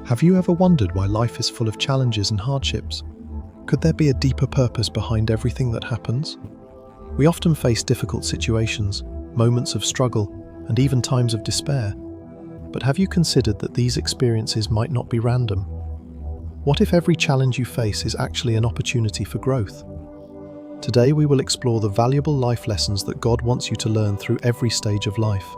Have you ever wondered why life is full of challenges and hardships? Could there be a deeper purpose behind everything that happens? We often face difficult situations, moments of struggle, and even times of despair. But have you considered that these experiences might not be random? What if every challenge you face is actually an opportunity for growth? Today we will explore the valuable life lessons that God wants you to learn through every stage of life.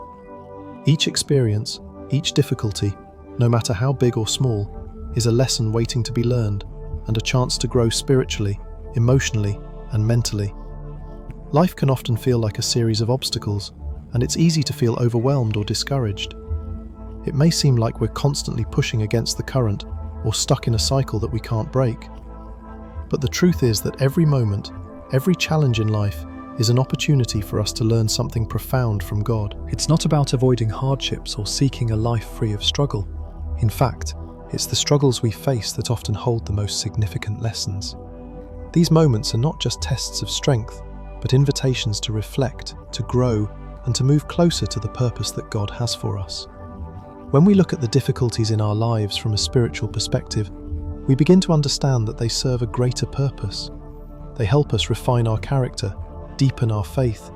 Each experience, each difficulty, no matter how big or small, is a lesson waiting to be learned and a chance to grow spiritually, emotionally, and mentally. Life can often feel like a series of obstacles, and it's easy to feel overwhelmed or discouraged. It may seem like we're constantly pushing against the current or stuck in a cycle that we can't break. But the truth is that every moment, every challenge in life is an opportunity for us to learn something profound from God. It's not about avoiding hardships or seeking a life free of struggle. In fact, it's the struggles we face that often hold the most significant lessons. These moments are not just tests of strength, but invitations to reflect, to grow, and to move closer to the purpose that God has for us. When we look at the difficulties in our lives from a spiritual perspective, we begin to understand that they serve a greater purpose. They help us refine our character, deepen our faith,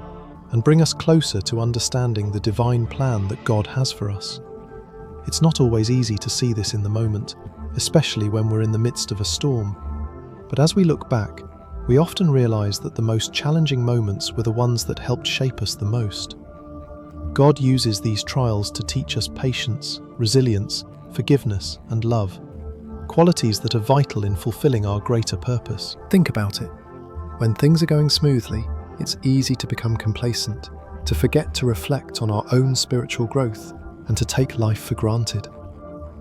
and bring us closer to understanding the divine plan that God has for us. It's not always easy to see this in the moment, especially when we're in the midst of a storm. But as we look back, we often realize that the most challenging moments were the ones that helped shape us the most. God uses these trials to teach us patience, resilience, forgiveness, and love, qualities that are vital in fulfilling our greater purpose. Think about it. When things are going smoothly, it's easy to become complacent, to forget to reflect on our own spiritual growth, and to take life for granted.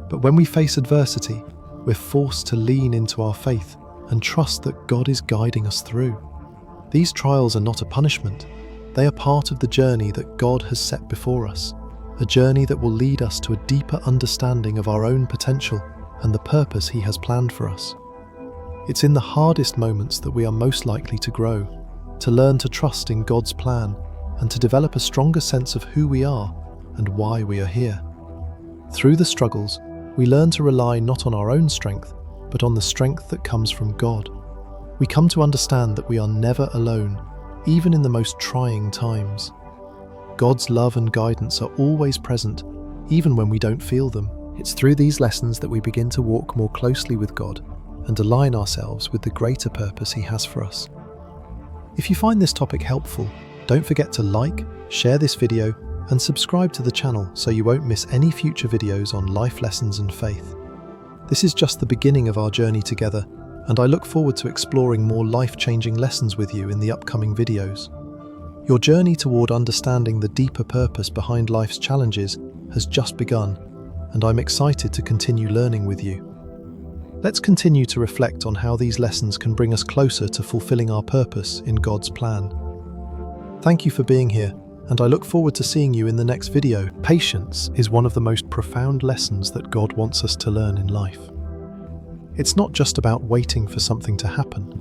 But when we face adversity, we're forced to lean into our faith and trust that God is guiding us through. These trials are not a punishment. They are part of the journey that God has set before us, a journey that will lead us to a deeper understanding of our own potential and the purpose He has planned for us. It's in the hardest moments that we are most likely to grow, to learn to trust in God's plan, and to develop a stronger sense of who we are and why we are here. Through the struggles, we learn to rely not on our own strength, but on the strength that comes from God. We come to understand that we are never alone, even in the most trying times. God's love and guidance are always present, even when we don't feel them. It's through these lessons that we begin to walk more closely with God and align ourselves with the greater purpose He has for us. If you find this topic helpful, don't forget to like, share this video, and subscribe to the channel so you won't miss any future videos on life lessons and faith. This is just the beginning of our journey together, and I look forward to exploring more life-changing lessons with you in the upcoming videos. Your journey toward understanding the deeper purpose behind life's challenges has just begun, and I'm excited to continue learning with you. Let's continue to reflect on how these lessons can bring us closer to fulfilling our purpose in God's plan. Thank you for being here, and I look forward to seeing you in the next video. Patience is one of the most profound lessons that God wants us to learn in life. It's not just about waiting for something to happen,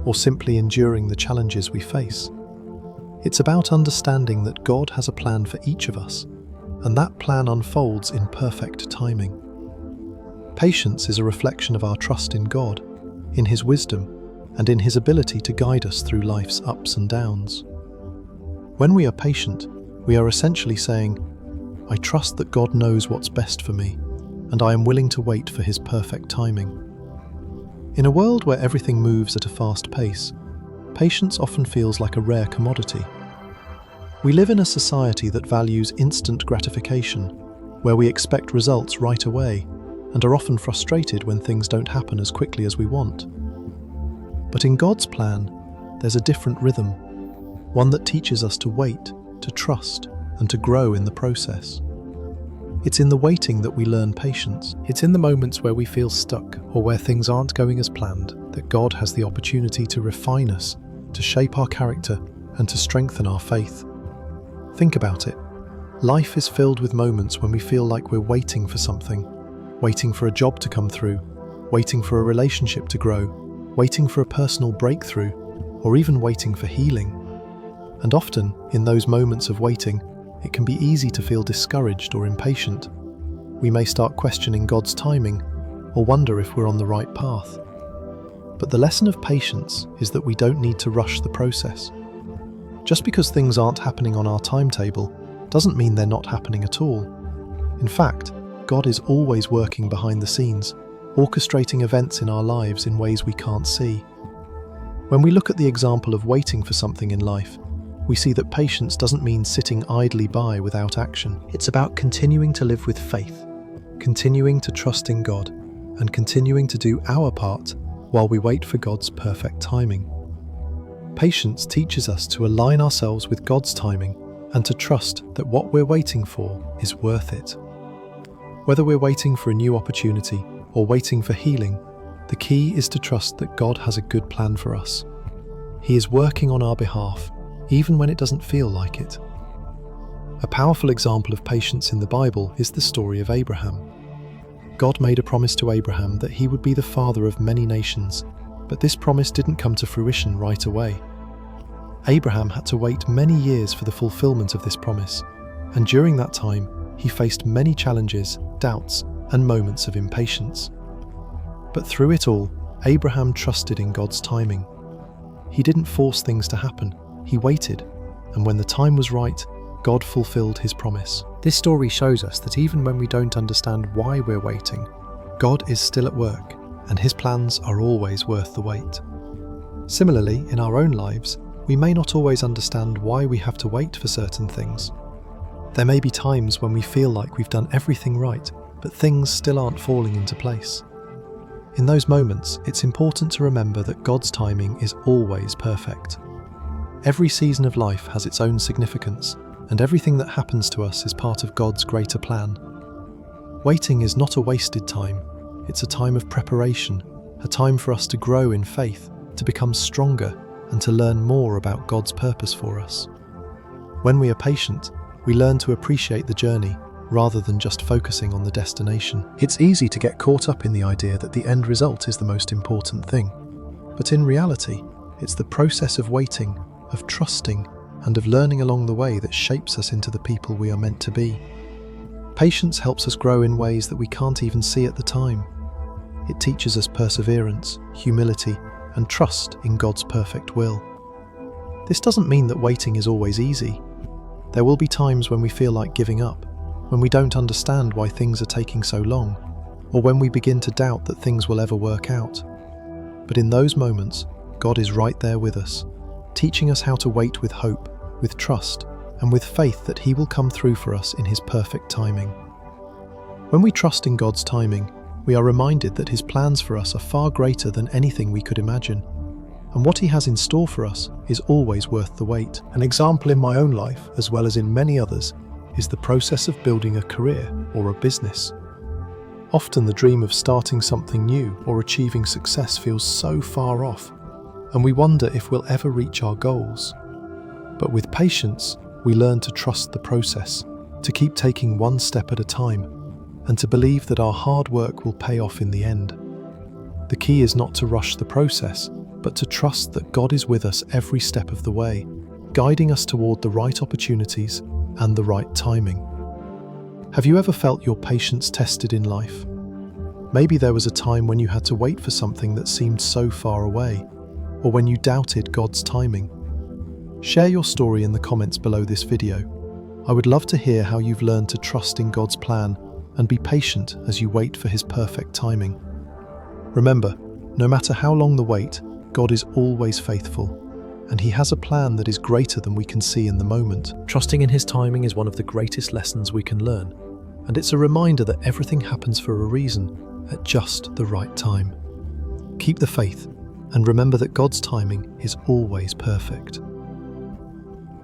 or simply enduring the challenges we face. It's about understanding that God has a plan for each of us, and that plan unfolds in perfect timing. Patience is a reflection of our trust in God, in His wisdom, and in His ability to guide us through life's ups and downs. When we are patient, we are essentially saying, I trust that God knows what's best for me, and I am willing to wait for His perfect timing. In a world where everything moves at a fast pace, patience often feels like a rare commodity. We live in a society that values instant gratification, where we expect results right away, and are often frustrated when things don't happen as quickly as we want. But in God's plan, there's a different rhythm, one that teaches us to wait, to trust, and to grow in the process. It's in the waiting that we learn patience. It's in the moments where we feel stuck or where things aren't going as planned that God has the opportunity to refine us, to shape our character, and to strengthen our faith. Think about it. Life is filled with moments when we feel like we're waiting for something, waiting for a job to come through, waiting for a relationship to grow, waiting for a personal breakthrough, or even waiting for healing. And often, in those moments of waiting, it can be easy to feel discouraged or impatient. We may start questioning God's timing, or wonder if we're on the right path. But the lesson of patience is that we don't need to rush the process. Just because things aren't happening on our timetable doesn't mean they're not happening at all. In fact, God is always working behind the scenes, orchestrating events in our lives in ways we can't see. When we look at the example of waiting for something in life, we see that patience doesn't mean sitting idly by without action. It's about continuing to live with faith, continuing to trust in God, and continuing to do our part while we wait for God's perfect timing. Patience teaches us to align ourselves with God's timing and to trust that what we're waiting for is worth it. Whether we're waiting for a new opportunity or waiting for healing, the key is to trust that God has a good plan for us. He is working on our behalf, even when it doesn't feel like it. A powerful example of patience in the Bible is the story of Abraham. God made a promise to Abraham that he would be the father of many nations, but this promise didn't come to fruition right away. Abraham had to wait many years for the fulfillment of this promise, and during that time, he faced many challenges, doubts, and moments of impatience. But through it all, Abraham trusted in God's timing. He didn't force things to happen, he waited, and when the time was right, God fulfilled his promise. This story shows us that even when we don't understand why we're waiting, God is still at work, and his plans are always worth the wait. Similarly, in our own lives, we may not always understand why we have to wait for certain things. There may be times when we feel like we've done everything right, but things still aren't falling into place. In those moments, it's important to remember that God's timing is always perfect. Every season of life has its own significance, and everything that happens to us is part of God's greater plan. Waiting is not a wasted time, it's a time of preparation, a time for us to grow in faith, to become stronger, and to learn more about God's purpose for us. When we are patient, we learn to appreciate the journey rather than just focusing on the destination. It's easy to get caught up in the idea that the end result is the most important thing. But in reality, it's the process of waiting, of trusting, and of learning along the way that shapes us into the people we are meant to be. Patience helps us grow in ways that we can't even see at the time. It teaches us perseverance, humility, and trust in God's perfect will. This doesn't mean that waiting is always easy. There will be times when we feel like giving up, when we don't understand why things are taking so long, or when we begin to doubt that things will ever work out. But in those moments, God is right there with us, teaching us how to wait with hope, with trust, and with faith that He will come through for us in His perfect timing. When we trust in God's timing, we are reminded that His plans for us are far greater than anything we could imagine, and what He has in store for us is always worth the wait. An example in my own life, as well as in many others, is the process of building a career or a business. Often the dream of starting something new or achieving success feels so far off, and we wonder if we'll ever reach our goals. But with patience, we learn to trust the process, to keep taking one step at a time, and to believe that our hard work will pay off in the end. The key is not to rush the process, but to trust that God is with us every step of the way, guiding us toward the right opportunities and the right timing. Have you ever felt your patience tested in life? Maybe there was a time when you had to wait for something that seemed so far away, or when you doubted God's timing. Share your story in the comments below this video. I would love to hear how you've learned to trust in God's plan and be patient as you wait for His perfect timing. Remember, no matter how long the wait, God is always faithful, and He has a plan that is greater than we can see in the moment. Trusting in His timing is one of the greatest lessons we can learn, and it's a reminder that everything happens for a reason at just the right time. Keep the faith, and remember that God's timing is always perfect.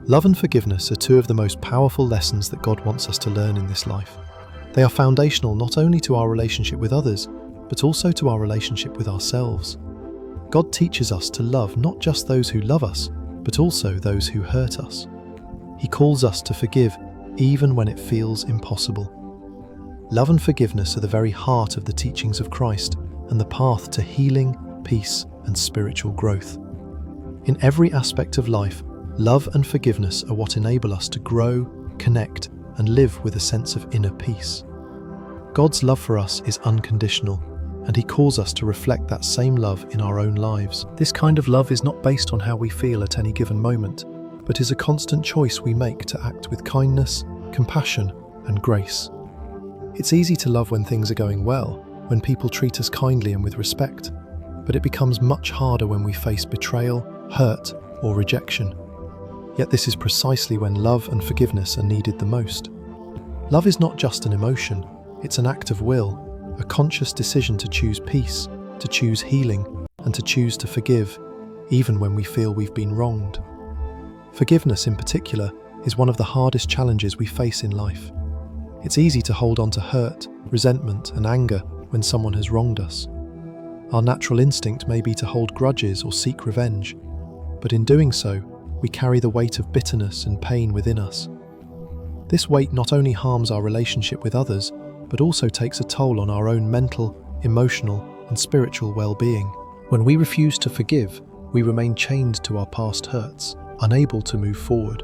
Love and forgiveness are two of the most powerful lessons that God wants us to learn in this life. They are foundational not only to our relationship with others, but also to our relationship with ourselves. God teaches us to love not just those who love us, but also those who hurt us. He calls us to forgive even when it feels impossible. Love and forgiveness are the very heart of the teachings of Christ and the path to healing, peace, and spiritual growth. In every aspect of life, love and forgiveness are what enable us to grow, connect, and live with a sense of inner peace. God's love for us is unconditional, and He calls us to reflect that same love in our own lives. This kind of love is not based on how we feel at any given moment, but is a constant choice we make to act with kindness, compassion, and grace. It's easy to love when things are going well, when people treat us kindly and with respect, but it becomes much harder when we face betrayal, hurt, or rejection. Yet this is precisely when love and forgiveness are needed the most. Love is not just an emotion, it's an act of will, a conscious decision to choose peace, to choose healing, and to choose to forgive, even when we feel we've been wronged. Forgiveness, in particular, is one of the hardest challenges we face in life. It's easy to hold on to hurt, resentment, and anger when someone has wronged us. Our natural instinct may be to hold grudges or seek revenge, but in doing so, we carry the weight of bitterness and pain within us. This weight not only harms our relationship with others, but also takes a toll on our own mental, emotional, and spiritual well-being. When we refuse to forgive, we remain chained to our past hurts, unable to move forward.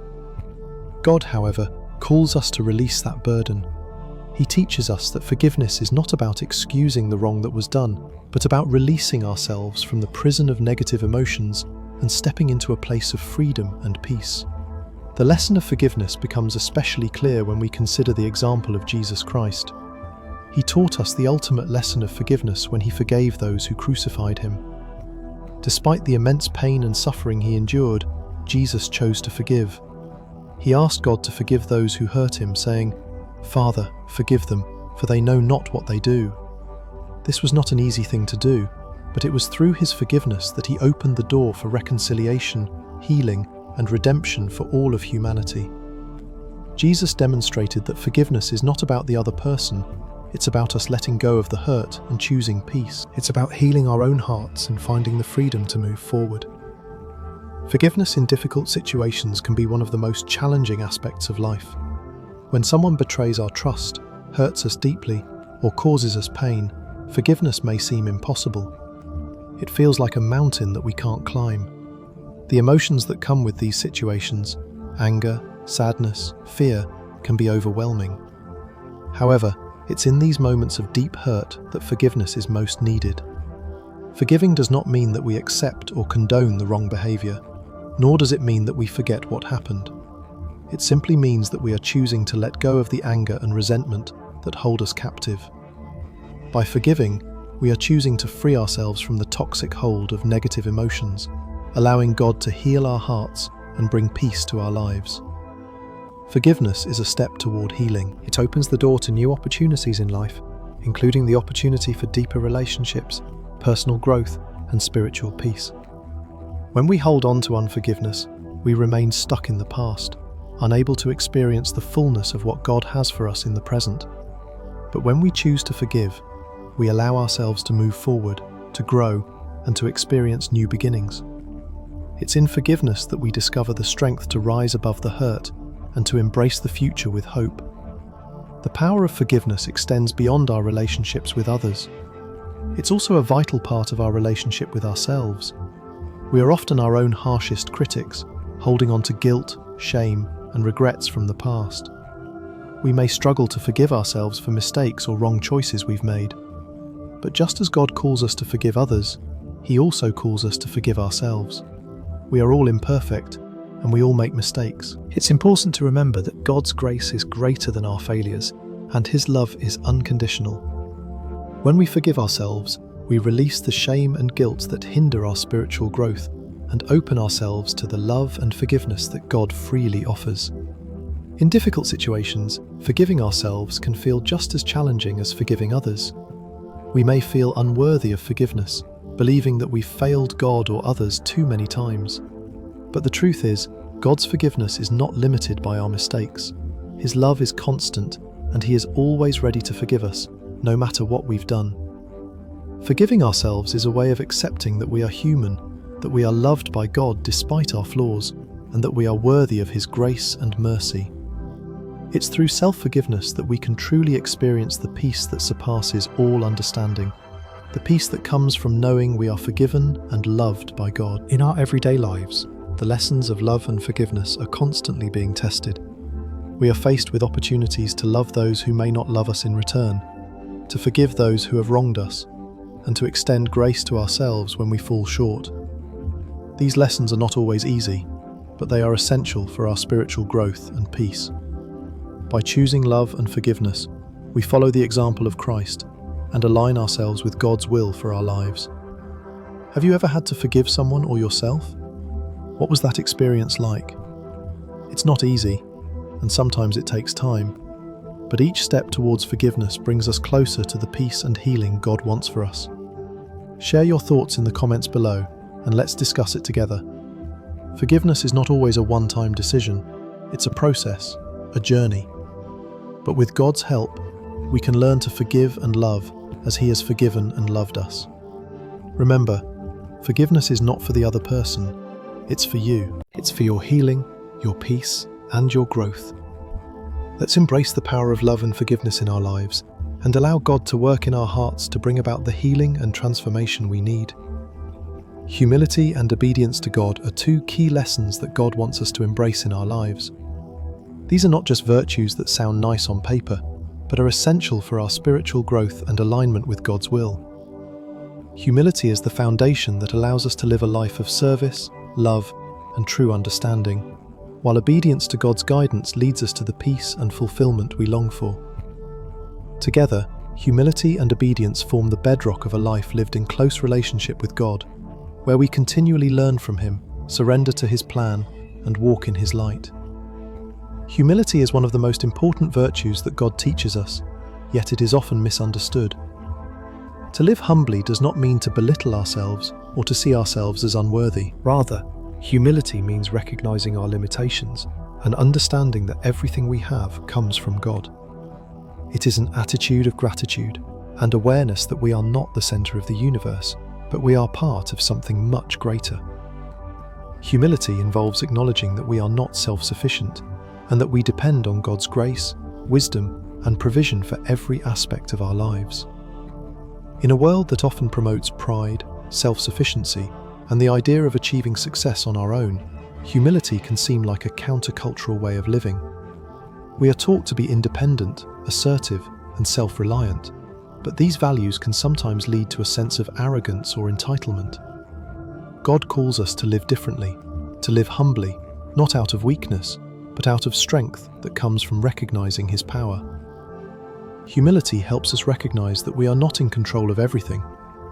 God, however, calls us to release that burden. He teaches us that forgiveness is not about excusing the wrong that was done, but about releasing ourselves from the prison of negative emotions and stepping into a place of freedom and peace. The lesson of forgiveness becomes especially clear when we consider the example of Jesus Christ. He taught us the ultimate lesson of forgiveness when He forgave those who crucified Him. Despite the immense pain and suffering He endured, Jesus chose to forgive. He asked God to forgive those who hurt Him, saying, "Father, forgive them, for they know not what they do." This was not an easy thing to do, but it was through His forgiveness that He opened the door for reconciliation, healing, and redemption for all of humanity. Jesus demonstrated that forgiveness is not about the other person, it's about us letting go of the hurt and choosing peace. It's about healing our own hearts and finding the freedom to move forward. Forgiveness in difficult situations can be one of the most challenging aspects of life. When someone betrays our trust, hurts us deeply, or causes us pain, forgiveness may seem impossible. It feels like a mountain that we can't climb. The emotions that come with these situations, anger, sadness, fear, can be overwhelming. However, it's in these moments of deep hurt that forgiveness is most needed. Forgiving does not mean that we accept or condone the wrong behavior, nor does it mean that we forget what happened. It simply means that we are choosing to let go of the anger and resentment that hold us captive. By forgiving, we are choosing to free ourselves from the toxic hold of negative emotions, allowing God to heal our hearts and bring peace to our lives. Forgiveness is a step toward healing. It opens the door to new opportunities in life, including the opportunity for deeper relationships, personal growth, and spiritual peace. When we hold on to unforgiveness, we remain stuck in the past, unable to experience the fullness of what God has for us in the present. But when we choose to forgive, we allow ourselves to move forward, to grow, and to experience new beginnings. It's in forgiveness that we discover the strength to rise above the hurt and to embrace the future with hope. The power of forgiveness extends beyond our relationships with others. It's also a vital part of our relationship with ourselves. We are often our own harshest critics, holding on to guilt, shame, and regrets from the past. We may struggle to forgive ourselves for mistakes or wrong choices we've made. But just as God calls us to forgive others, He also calls us to forgive ourselves. We are all imperfect, and we all make mistakes. It's important to remember that God's grace is greater than our failures, and His love is unconditional. When we forgive ourselves, we release the shame and guilt that hinder our spiritual growth and open ourselves to the love and forgiveness that God freely offers. In difficult situations, forgiving ourselves can feel just as challenging as forgiving others. We may feel unworthy of forgiveness, believing that we've failed God or others too many times. But the truth is, God's forgiveness is not limited by our mistakes. His love is constant, and He is always ready to forgive us, no matter what we've done. Forgiving ourselves is a way of accepting that we are human, that we are loved by God despite our flaws, and that we are worthy of His grace and mercy. It's through self-forgiveness that we can truly experience the peace that surpasses all understanding, the peace that comes from knowing we are forgiven and loved by God. In our everyday lives, the lessons of love and forgiveness are constantly being tested. We are faced with opportunities to love those who may not love us in return, to forgive those who have wronged us, and to extend grace to ourselves when we fall short. These lessons are not always easy, but they are essential for our spiritual growth and peace. By choosing love and forgiveness, we follow the example of Christ and align ourselves with God's will for our lives. Have you ever had to forgive someone or yourself? What was that experience like? It's not easy, and sometimes it takes time, but each step towards forgiveness brings us closer to the peace and healing God wants for us. Share your thoughts in the comments below, and let's discuss it together. Forgiveness is not always a one-time decision. It's a process, a journey. But with God's help, we can learn to forgive and love as He has forgiven and loved us. Remember, forgiveness is not for the other person. It's for you. It's for your healing, your peace, and your growth. Let's embrace the power of love and forgiveness in our lives and allow God to work in our hearts to bring about the healing and transformation we need. Humility and obedience to God are two key lessons that God wants us to embrace in our lives. These are not just virtues that sound nice on paper, but are essential for our spiritual growth and alignment with God's will. Humility is the foundation that allows us to live a life of service, love, and true understanding, while obedience to God's guidance leads us to the peace and fulfillment we long for. Together, humility and obedience form the bedrock of a life lived in close relationship with God, where we continually learn from Him, surrender to His plan, and walk in His light. Humility is one of the most important virtues that God teaches us, yet it is often misunderstood. To live humbly does not mean to belittle ourselves or to see ourselves as unworthy. Rather, humility means recognizing our limitations and understanding that everything we have comes from God. It is an attitude of gratitude and awareness that we are not the center of the universe, but we are part of something much greater. Humility involves acknowledging that we are not self-sufficient and that we depend on God's grace, wisdom, and provision for every aspect of our lives. In a world that often promotes pride, self-sufficiency, and the idea of achieving success on our own, humility can seem like a countercultural way of living. We are taught to be independent, assertive, and self-reliant, but these values can sometimes lead to a sense of arrogance or entitlement. God calls us to live differently, to live humbly, not out of weakness, but out of strength that comes from recognizing His power. Humility helps us recognize that we are not in control of everything,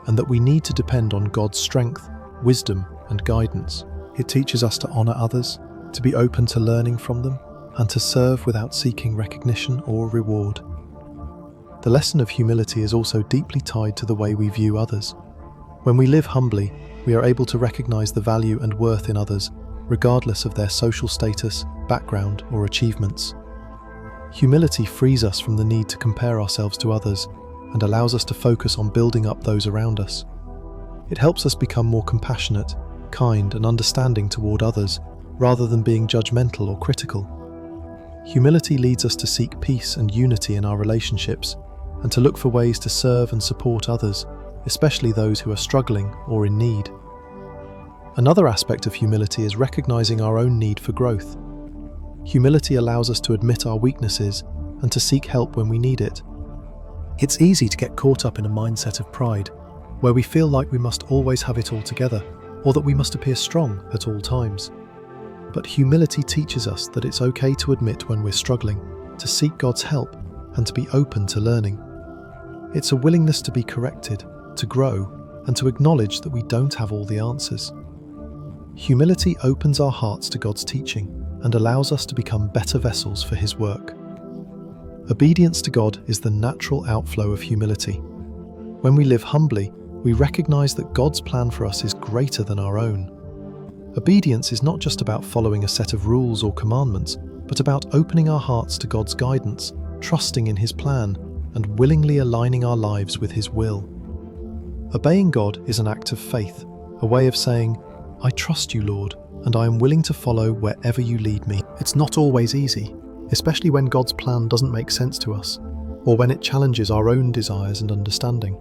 and that we need to depend on God's strength, wisdom, and guidance. It teaches us to honor others, to be open to learning from them, and to serve without seeking recognition or reward. The lesson of humility is also deeply tied to the way we view others. When we live humbly, we are able to recognize the value and worth in others, regardless of their social status, background, or achievements. Humility frees us from the need to compare ourselves to others and allows us to focus on building up those around us. It helps us become more compassionate, kind, and understanding toward others, rather than being judgmental or critical. Humility leads us to seek peace and unity in our relationships, and to look for ways to serve and support others, especially those who are struggling or in need. Another aspect of humility is recognizing our own need for growth. Humility allows us to admit our weaknesses and to seek help when we need it. It's easy to get caught up in a mindset of pride, where we feel like we must always have it all together, or that we must appear strong at all times. But humility teaches us that it's okay to admit when we're struggling, to seek God's help, and to be open to learning. It's a willingness to be corrected, to grow, and to acknowledge that we don't have all the answers. Humility opens our hearts to God's teaching and allows us to become better vessels for His work. Obedience to God is the natural outflow of humility. When we live humbly, we recognize that God's plan for us is greater than our own. Obedience is not just about following a set of rules or commandments, but about opening our hearts to God's guidance, trusting in His plan, and willingly aligning our lives with His will. Obeying God is an act of faith, a way of saying, "I trust you, Lord, and I am willing to follow wherever you lead me." It's not always easy, especially when God's plan doesn't make sense to us, or when it challenges our own desires and understanding.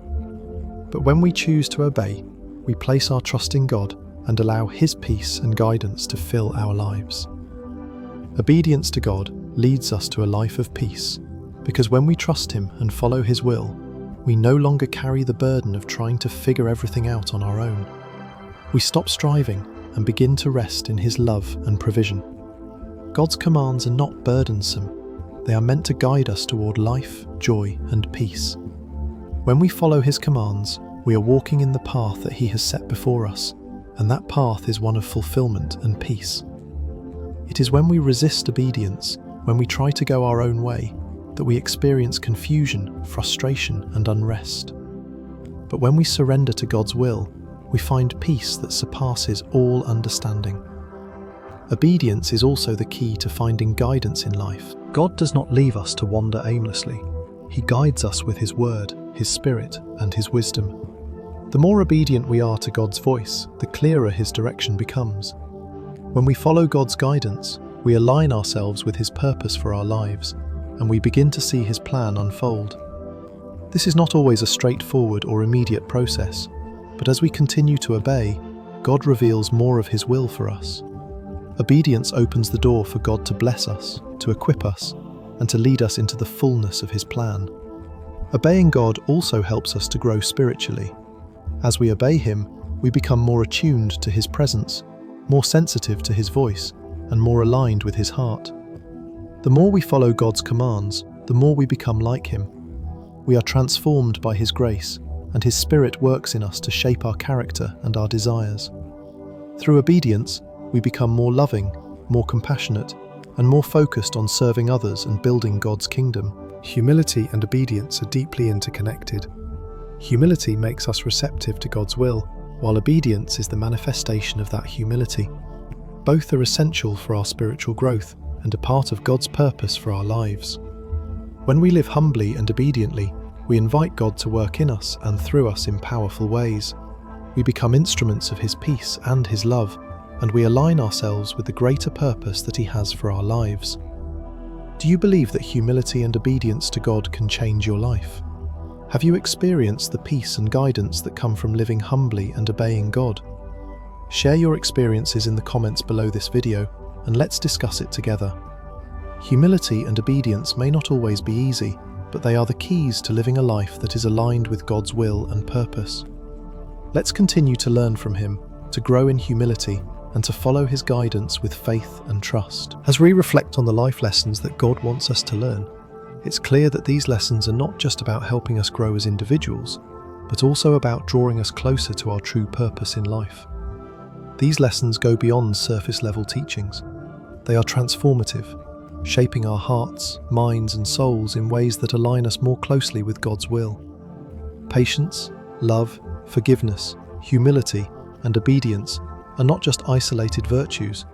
But when we choose to obey, we place our trust in God and allow His peace and guidance to fill our lives. Obedience to God leads us to a life of peace, because when we trust Him and follow His will, we no longer carry the burden of trying to figure everything out on our own. We stop striving and begin to rest in His love and provision. God's commands are not burdensome. They are meant to guide us toward life, joy, and peace. When we follow His commands, we are walking in the path that He has set before us, and that path is one of fulfillment and peace. It is when we resist obedience, when we try to go our own way, that we experience confusion, frustration, and unrest. But when we surrender to God's will, we find peace that surpasses all understanding. Obedience is also the key to finding guidance in life. God does not leave us to wander aimlessly. He guides us with His word, His Spirit, and His wisdom. The more obedient we are to God's voice, the clearer His direction becomes. When we follow God's guidance, we align ourselves with His purpose for our lives, and we begin to see His plan unfold. This is not always a straightforward or immediate process, but as we continue to obey, God reveals more of His will for us. Obedience opens the door for God to bless us, to equip us, and to lead us into the fullness of His plan. Obeying God also helps us to grow spiritually. As we obey Him, we become more attuned to His presence, more sensitive to His voice, and more aligned with His heart. The more we follow God's commands, the more we become like Him. We are transformed by His grace, and His Spirit works in us to shape our character and our desires. Through obedience, we become more loving, more compassionate, and more focused on serving others and building God's kingdom. Humility and obedience are deeply interconnected. Humility makes us receptive to God's will, while obedience is the manifestation of that humility. Both are essential for our spiritual growth and a part of God's purpose for our lives. When we live humbly and obediently, we invite God to work in us and through us in powerful ways. We become instruments of His peace and His love, and we align ourselves with the greater purpose that He has for our lives. Do you believe that humility and obedience to God can change your life? Have you experienced the peace and guidance that come from living humbly and obeying God? Share your experiences in the comments below this video, and let's discuss it together. Humility and obedience may not always be easy, but they are the keys to living a life that is aligned with God's will and purpose. Let's continue to learn from Him, to grow in humility, and to follow His guidance with faith and trust. As we reflect on the life lessons that God wants us to learn, it's clear that these lessons are not just about helping us grow as individuals, but also about drawing us closer to our true purpose in life. These lessons go beyond surface-level teachings. They are transformative, shaping our hearts, minds, and souls in ways that align us more closely with God's will. Patience, love, forgiveness, humility, and obedience are not just isolated virtues.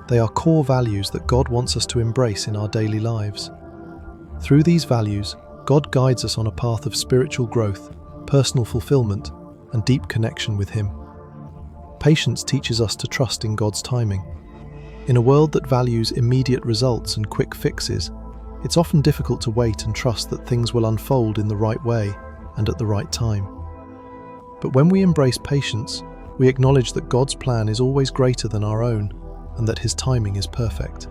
They are core values that God wants us to embrace in our daily lives. Through these values, God guides us on a path of spiritual growth, personal fulfillment, and deep connection with Him. Patience teaches us to trust in God's timing. In a world that values immediate results and quick fixes, it's often difficult to wait and trust that things will unfold in the right way and at the right time. But when we embrace patience, we acknowledge that God's plan is always greater than our own, and that His timing is perfect.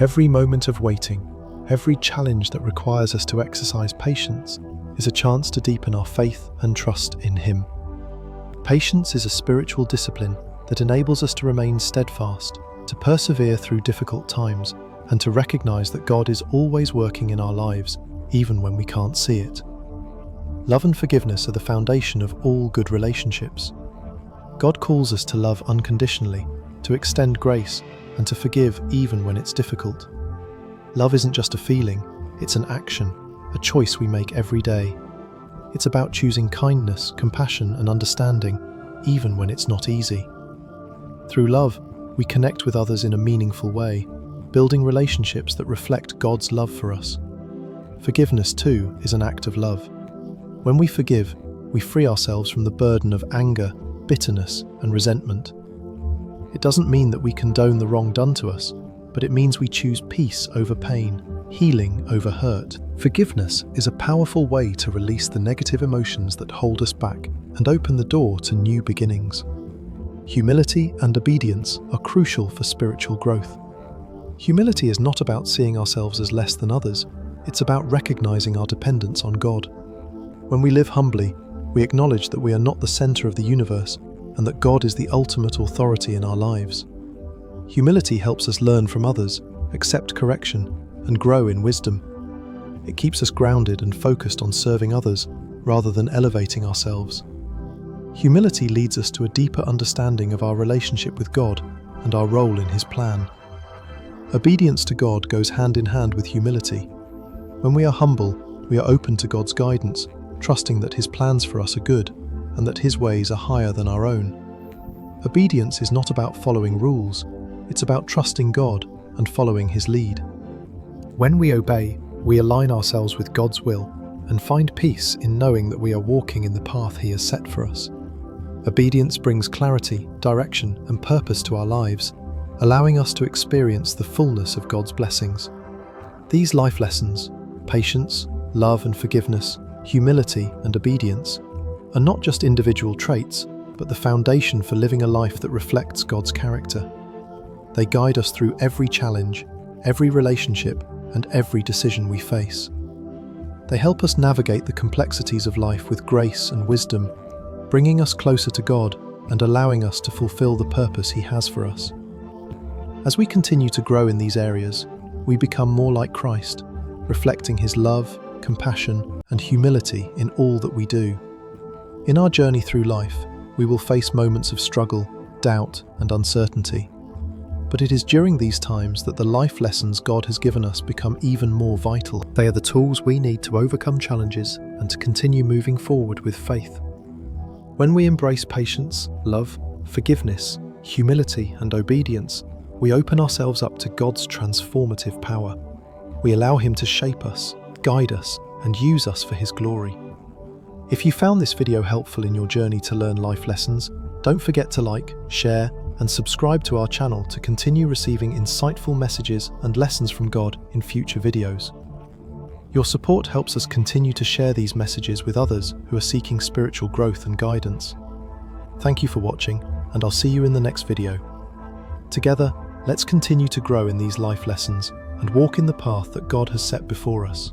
Every moment of waiting, every challenge that requires us to exercise patience, is a chance to deepen our faith and trust in Him. Patience is a spiritual discipline that enables us to remain steadfast, to persevere through difficult times, and to recognize that God is always working in our lives, even when we can't see it. Love and forgiveness are the foundation of all good relationships. God calls us to love unconditionally, to extend grace, and to forgive even when it's difficult. Love isn't just a feeling, it's an action, a choice we make every day. It's about choosing kindness, compassion, and understanding, even when it's not easy. Through love, we connect with others in a meaningful way, building relationships that reflect God's love for us. Forgiveness, too, is an act of love. When we forgive, we free ourselves from the burden of anger, bitterness, and resentment. It doesn't mean that we condone the wrong done to us, but it means we choose peace over pain, healing over hurt. Forgiveness is a powerful way to release the negative emotions that hold us back and open the door to new beginnings. Humility and obedience are crucial for spiritual growth. Humility is not about seeing ourselves as less than others, it's about recognizing our dependence on God. When we live humbly, we acknowledge that we are not the center of the universe and that God is the ultimate authority in our lives. Humility helps us learn from others, accept correction, and grow in wisdom. It keeps us grounded and focused on serving others rather than elevating ourselves. Humility leads us to a deeper understanding of our relationship with God and our role in His plan. Obedience to God goes hand in hand with humility. When we are humble, we are open to God's guidance, trusting that His plans for us are good and that His ways are higher than our own. Obedience is not about following rules, it's about trusting God and following His lead. When we obey, we align ourselves with God's will and find peace in knowing that we are walking in the path He has set for us. Obedience brings clarity, direction, and purpose to our lives, allowing us to experience the fullness of God's blessings. These life lessons, patience, love and forgiveness, humility and obedience, are not just individual traits, but the foundation for living a life that reflects God's character. They guide us through every challenge, every relationship, and every decision we face. They help us navigate the complexities of life with grace and wisdom, bringing us closer to God and allowing us to fulfill the purpose He has for us. As we continue to grow in these areas, we become more like Christ, reflecting His love, compassion, and humility in all that we do. In our journey through life, we will face moments of struggle, doubt, and uncertainty. But it is during these times that the life lessons God has given us become even more vital. They are the tools we need to overcome challenges and to continue moving forward with faith. When we embrace patience, love, forgiveness, humility, and obedience, we open ourselves up to God's transformative power. We allow Him to shape us, guide us, and use us for His glory. If you found this video helpful in your journey to learn life lessons, don't forget to like, share, and subscribe to our channel to continue receiving insightful messages and lessons from God in future videos. Your support helps us continue to share these messages with others who are seeking spiritual growth and guidance. Thank you for watching, and I'll see you in the next video. Together, let's continue to grow in these life lessons and walk in the path that God has set before us.